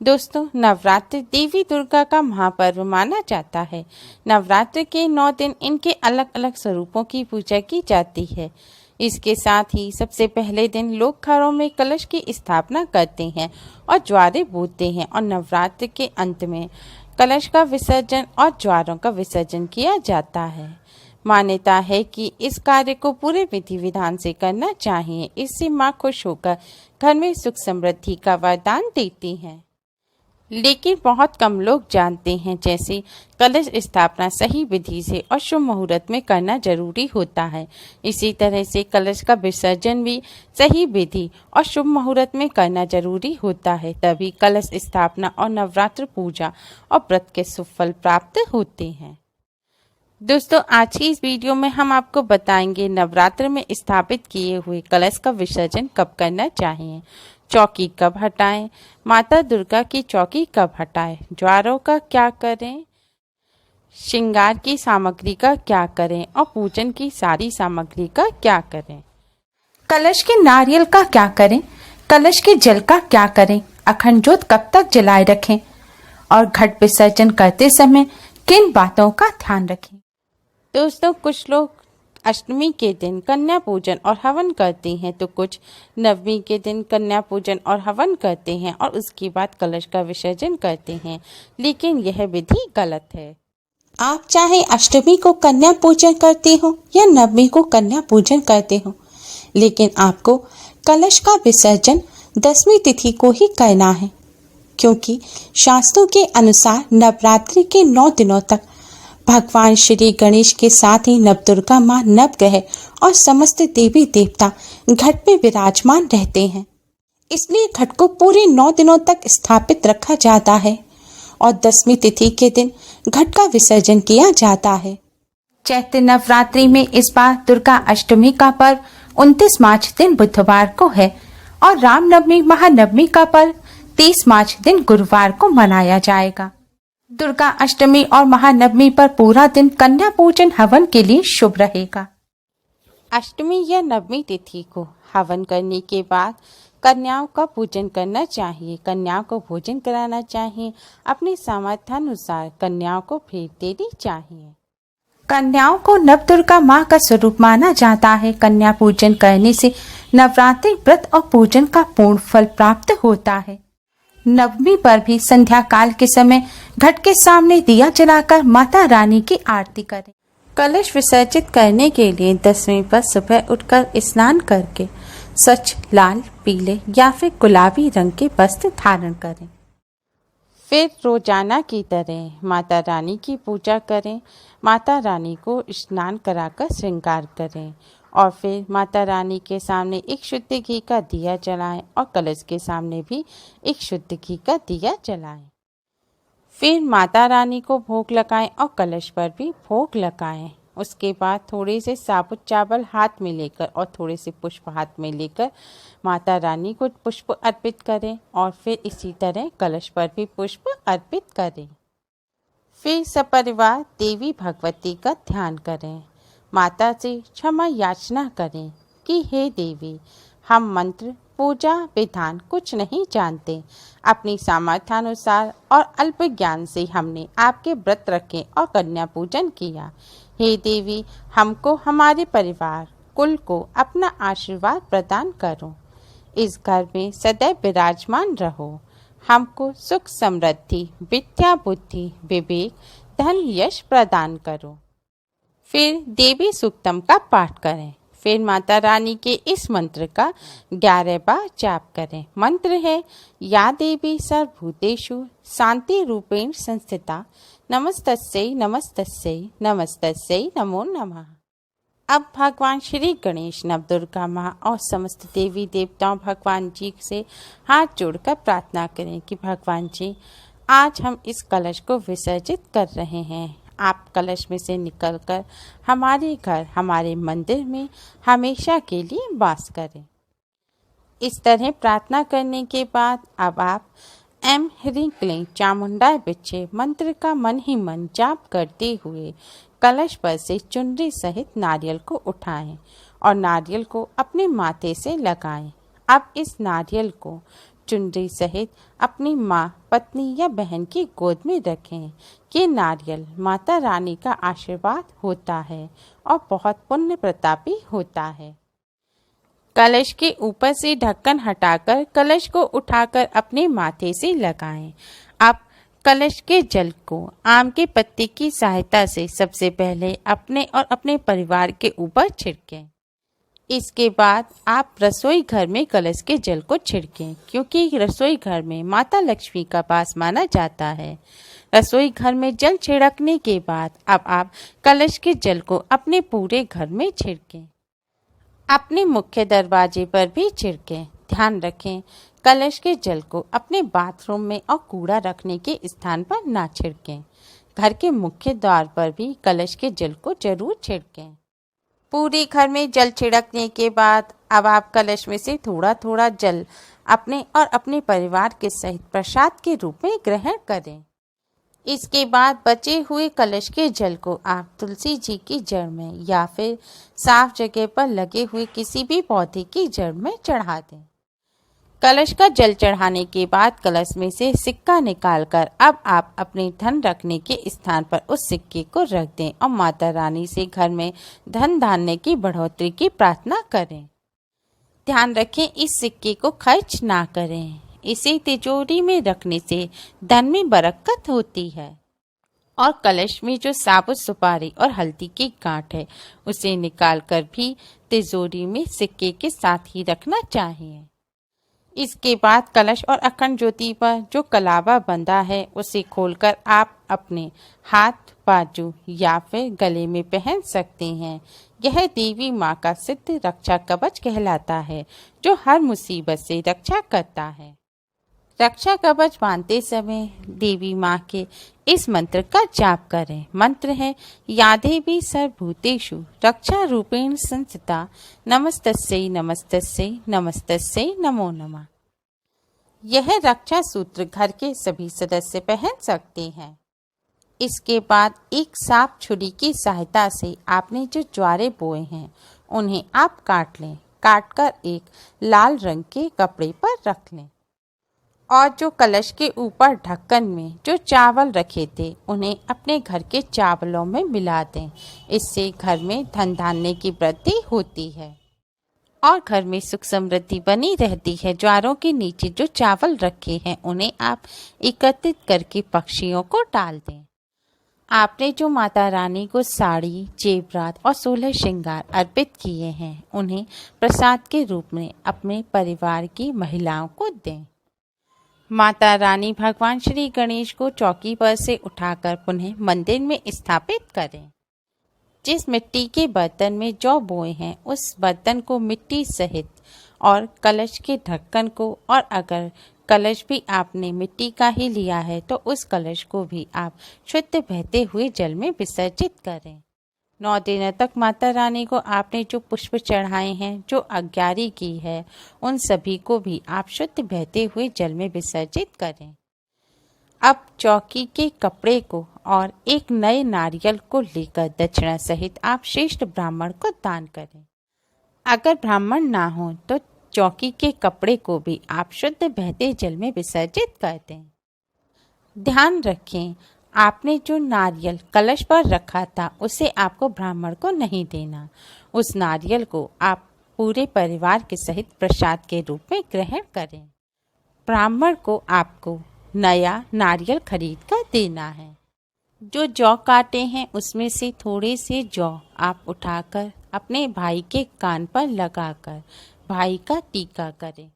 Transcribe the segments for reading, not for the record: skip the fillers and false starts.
दोस्तों, नवरात्र देवी दुर्गा का महापर्व माना जाता है। नवरात्र के 9 दिन इनके अलग अलग स्वरूपों की पूजा की जाती है। इसके साथ ही सबसे पहले दिन लोग घरों में कलश की स्थापना करते हैं और ज्वारे बूतते हैं और नवरात्र के अंत में कलश का विसर्जन और ज्वारों का विसर्जन किया जाता है। मान्यता है कि इस कार्य को पूरे विधि विधान से करना चाहिए। इससे माँ खुश होकर घर में सुख समृद्धि का वरदान देती हैं। लेकिन बहुत कम लोग जानते हैं, जैसे कलश स्थापना सही विधि से और शुभ मुहूर्त में करना जरूरी होता है। इसी तरह से कलश का विसर्जन भी सही विधि और शुभ मुहूर्त में करना जरूरी होता है। तभी कलश स्थापना और नवरात्र पूजा और व्रत के शुभ फल प्राप्त होते हैं। दोस्तों, आज की इस वीडियो में हम आपको बताएंगे नवरात्र में स्थापित किए हुए कलश का विसर्जन कब करना चाहिए, चौकी कब हटाएं, माता दुर्गा की चौकी कब हटाएं, ज्वारों का क्या करें, श्रृंगार की सामग्री का क्या करें और पूजन की सारी सामग्री का क्या करें। कलश के नारियल का क्या करें, कलश के जल का क्या करें, अखंड ज्योत कब तक जलाए रखें और घट विसर्जन करते समय किन बातों का ध्यान रखें। दोस्तों, कुछ लोग अष्टमी के दिन कन्या पूजन और हवन करते हैं, तो कुछ नवमी के दिन कन्या पूजन और हवन करते हैं और उसके बाद कलश का विसर्जन करते हैं। लेकिन यह विधि गलत है। आप चाहे अष्टमी को कन्या पूजन करते हो या नवमी को कन्या पूजन करते हो, लेकिन आपको कलश का विसर्जन 10वीं तिथि को ही करना है, क्योंकि शास्त्रों के अनुसार नवरात्रि के 9 दिनों तक भगवान श्री गणेश के साथ ही नवदुर्गा माँ, नवग्रह और समस्त देवी देवता घट में विराजमान रहते हैं। इसलिए घट को पूरे 9 दिनों तक स्थापित रखा जाता है और 10वीं तिथि के दिन घट का विसर्जन किया जाता है। चैत्र नवरात्रि में इस बार दुर्गा अष्टमी का पर्व 29 मार्च दिन बुधवार को है और रामनवमी महानवमी का पर्व 30 मार्च दिन गुरुवार को मनाया जाएगा। दुर्गा अष्टमी और महानवमी पर पूरा दिन कन्या पूजन हवन के लिए शुभ रहेगा। अष्टमी या नवमी तिथि को हवन करने के बाद कन्याओं का पूजन करना चाहिए। कन्याओं को भोजन कराना चाहिए। अपने सामर्थ्यानुसार कन्याओं को भेंट देनी चाहिए। कन्याओं को नवदुर्गा माँ का स्वरूप माना जाता है। कन्या पूजन करने से नवरात्रि व्रत और पूजन का पूर्ण फल प्राप्त होता है। नवमी पर भी संध्या काल के समय घट के सामने दिया जलाकर माता रानी की आरती करें। कलश विसर्जित करने के लिए 10वीं पर सुबह उठकर स्नान करके स्वच्छ लाल, पीले या फिर गुलाबी रंग के वस्त्र धारण करें। फिर रोजाना की तरह माता रानी की पूजा करें। माता रानी को स्नान कराकर श्रृंगार करें और फिर माता रानी के सामने एक शुद्ध घी का दिया जलाएं और कलश के सामने भी एक शुद्ध घी का दिया जलाएं। फिर माता रानी को भोग लगाएं और कलश पर भी भोग लगाएं। उसके बाद थोड़े से साबुत चावल हाथ में लेकर और थोड़े से पुष्प हाथ में लेकर माता रानी को पुष्प अर्पित करें और फिर इसी तरह कलश पर भी पुष्प अर्पित करें। फिर सपरिवार देवी भगवती का ध्यान करें। माता से क्षमा याचना करें कि हे देवी, हम मंत्र, पूजा, विधान कुछ नहीं जानते। अपनी सामर्थ्यानुसार और अल्प ज्ञान से हमने आपके व्रत रखे और कन्या पूजन किया। हे देवी, हमको, हमारे परिवार, कुल को अपना आशीर्वाद प्रदान करो। इस घर में सदैव विराजमान रहो। हमको सुख समृद्धि, विद्या बुद्धि, विवेक, धन यश प्रदान करो। फिर देवी सूक्तम का पाठ करें। फिर माता रानी के इस मंत्र का 11 बार जाप करें। मंत्र है, या देवी सर्वभूतेषु शांति रूपेण संस्थिता, नमस्तस्यै नमस्तस्यै नमस्तस्यै नमो नमः। अब भगवान श्री गणेश, नवदुर्गा माँ और समस्त देवी देवताओं भगवान जी से हाथ जोड़कर प्रार्थना करें कि भगवान जी, आज हम इस कलश को विसर्जित कर रहे हैं। आप कलश में से निकलकर हमारे घर, हमारे मंदिर में हमेशा के लिए वास करें। इस तरह प्रार्थना करने के बाद अब आप एम ह्रीं क्लीं चामुंडाय विच्चे मंत्र का मन ही मन जाप करते हुए कलश पर से चुनरी सहित नारियल को उठाएं और नारियल को अपने माथे से लगाएं। अब इस नारियल को चुनरी सहित अपनी माँ, पत्नी या बहन की गोद में रखें। ये नारियल माता रानी का आशीर्वाद होता है और बहुत पुण्य प्रतापी होता है। कलश के ऊपर से ढक्कन हटाकर कलश को उठाकर अपने माथे से लगाएं। अब कलश के जल को आम के पत्ते की सहायता से सबसे पहले अपने और अपने परिवार के ऊपर छिड़कें। इसके बाद आप रसोई घर में कलश के जल को छिड़कें, क्योंकि रसोई घर में माता लक्ष्मी का वास माना जाता है। रसोई घर में जल छिड़कने के बाद अब आप कलश के जल को अपने पूरे घर में छिड़कें। अपने मुख्य दरवाजे पर भी छिड़कें। ध्यान रखें, कलश के जल को अपने बाथरूम में और कूड़ा रखने के स्थान पर ना छिड़कें। घर के मुख्य द्वार पर भी कलश के जल को जरूर छिड़कें। पूरे घर में जल छिड़कने के बाद अब आप कलश में से थोड़ा थोड़ा जल अपने और अपने परिवार के सहित प्रसाद के रूप में ग्रहण करें। इसके बाद बचे हुए कलश के जल को आप तुलसी जी की जड़ में या फिर साफ जगह पर लगे हुए किसी भी पौधे की जड़ में चढ़ा दें। कलश का जल चढ़ाने के बाद कलश में से सिक्का निकालकर अब आप अपने धन रखने के स्थान पर उस सिक्के को रख दें और माता रानी से घर में धन धान्य की बढ़ोतरी की प्रार्थना करें। ध्यान रखें, इस सिक्के को खर्च ना करें। इसे तिजोरी में रखने से धन में बरकत होती है। और कलश में जो साबुत सुपारी और हल्दी की गांठ है उसे निकालकर भी तिजोरी में सिक्के के साथ ही रखना चाहिए। इसके बाद कलश और अखंड ज्योति पर जो कलावा बंधा है उसे खोलकर आप अपने हाथ, बाजू या फिर गले में पहन सकते हैं। यह देवी माँ का सिद्ध रक्षा कवच कहलाता है, जो हर मुसीबत से रक्षा करता है। रक्षा कवच बांधते समय देवी माँ के इस मंत्र का जाप करें। मंत्र है, या देवी सर्वभूतेषु रक्षा रूपेण संस्थिता नमस्तस्यै नमस्तस्यै नमस्तस्यै नमो नमः। यह रक्षा सूत्र घर के सभी सदस्य पहन सकते हैं। इसके बाद एक साफ छुरी की सहायता से आपने जो ज्वारे बोए हैं उन्हें आप काट लें। काटकर एक लाल रंग के कपड़े पर रख लें और जो कलश के ऊपर ढक्कन में जो चावल रखे थे उन्हें अपने घर के चावलों में मिला दें। इससे घर में धन धान्य की वृद्धि होती है और घर में सुख समृद्धि बनी रहती है। ज्वारों के नीचे जो चावल रखे हैं उन्हें आप एकत्रित करके पक्षियों को डाल दें। आपने जो माता रानी को साड़ी, जेवरात और 16 श्रृंगार अर्पित किए हैं उन्हें प्रसाद के रूप में अपने परिवार की महिलाओं को दें। माता रानी भगवान श्री गणेश को चौकी पर से उठाकर पुनः मंदिर में स्थापित करें। जिस मिट्टी के बर्तन में जौ बोए हैं उस बर्तन को मिट्टी सहित और कलश के ढक्कन को, और अगर कलश भी आपने मिट्टी का ही लिया है तो उस कलश को भी आप शुद्ध बहते हुए जल में विसर्जित करें। 9 दिनों तक माता रानी को आपने जो पुष्प चढ़ाए हैं, जो अज्ञारी की है, उन सभी को भी आप शुद्ध बहते हुए जल में विसर्जित करें। अब चौकी के कपड़े को और एक नए नारियल को लेकर दक्षिणा सहित आप श्रेष्ठ ब्राह्मण को दान करें। अगर ब्राह्मण ना हो तो चौकी के कपड़े को भी आप शुद्ध बहते जल में विसर्जित कर दें। ध्यान रखें, आपने जो नारियल कलश पर रखा था उसे आपको ब्राह्मण को नहीं देना। उस नारियल को आप पूरे परिवार के सहित प्रसाद के रूप में ग्रहण करें। ब्राह्मण को आपको नया नारियल खरीद कर देना है। जो जौ काटे हैं उसमें से थोड़े से जौ आप उठाकर अपने भाई के कान पर लगाकर भाई का टीका करें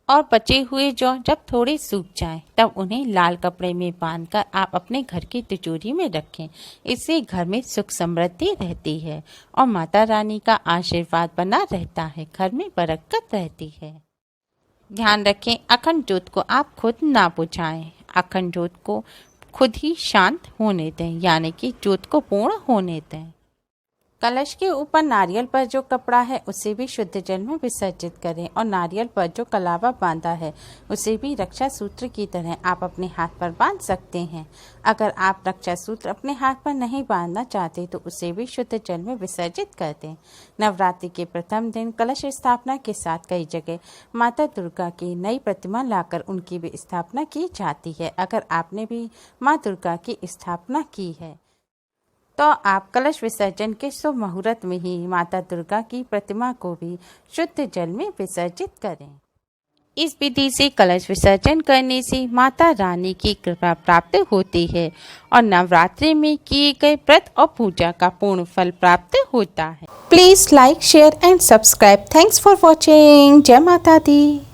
और बचे हुए जौ जब थोड़े सूख जाएं तब उन्हें लाल कपड़े में बांधकर आप अपने घर की तिजोरी में रखें। इससे घर में सुख समृद्धि रहती है और माता रानी का आशीर्वाद बना रहता है, घर में बरकत रहती है। ध्यान रखें, अखंड ज्योत को आप खुद ना बुझाएं। अखंड ज्योत को खुद ही शांत होने दें, यानी कि ज्योत को पूर्ण होने दें। कलश के ऊपर नारियल पर जो कपड़ा है उसे भी शुद्ध जल में विसर्जित करें और नारियल पर जो कलावा बांधा है उसे भी रक्षा सूत्र की तरह आप अपने हाथ पर बांध सकते हैं। अगर आप रक्षा सूत्र अपने हाथ पर नहीं बांधना चाहते तो उसे भी शुद्ध जल में विसर्जित कर दें। नवरात्रि के प्रथम दिन कलश स्थापना के साथ कई जगह माता दुर्गा की नई प्रतिमा लाकर उनकी भी स्थापना की जाती है। अगर आपने भी माँ दुर्गा की स्थापना की है तो आप कलश विसर्जन के शुभ मुहूर्त में ही माता दुर्गा की प्रतिमा को भी शुद्ध जल में विसर्जित करें। इस विधि से कलश विसर्जन करने से माता रानी की कृपा प्राप्त होती है और नवरात्रि में किए गए व्रत और पूजा का पूर्ण फल प्राप्त होता है। Please like, share and subscribe. Thanks for watching. जय माता दी।